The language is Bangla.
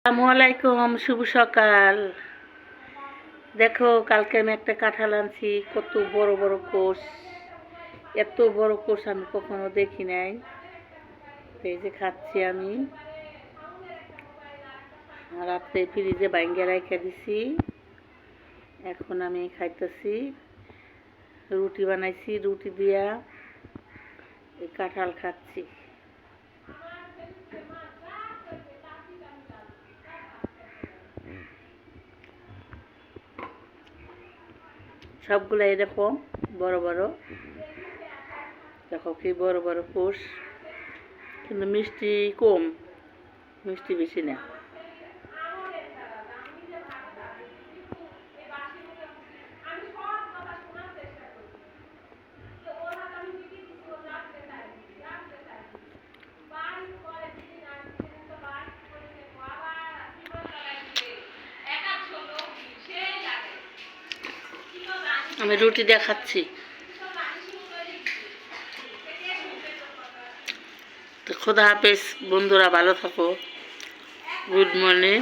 আসসালামু আলাইকুম, শুভ সকাল। দেখো, কালকে আমি একটা কাঁঠাল আনছি, কত বড় বড় কোষ। এত বড় কোষ আমি কখনো দেখি নাই। এই যে খাচ্ছি আমি, রাত্রে ফ্রিজে বাইঙ্গে রেখে দিছি। এখন আমি খাইতেছি। রুটি বানাইছি, রুটি দিয়া এই কাঁঠাল খাচ্ছি। সবগুলো এরকম বড় বড়। দেখো কি বড় বড় কোষ, কিন্তু মিষ্টি কম, মিষ্টি বেশি না। আমি রুটি দিয়ে খাচ্ছি। তো খোদা হাফেজ বন্ধুরা, ভালো থাকো। Good morning.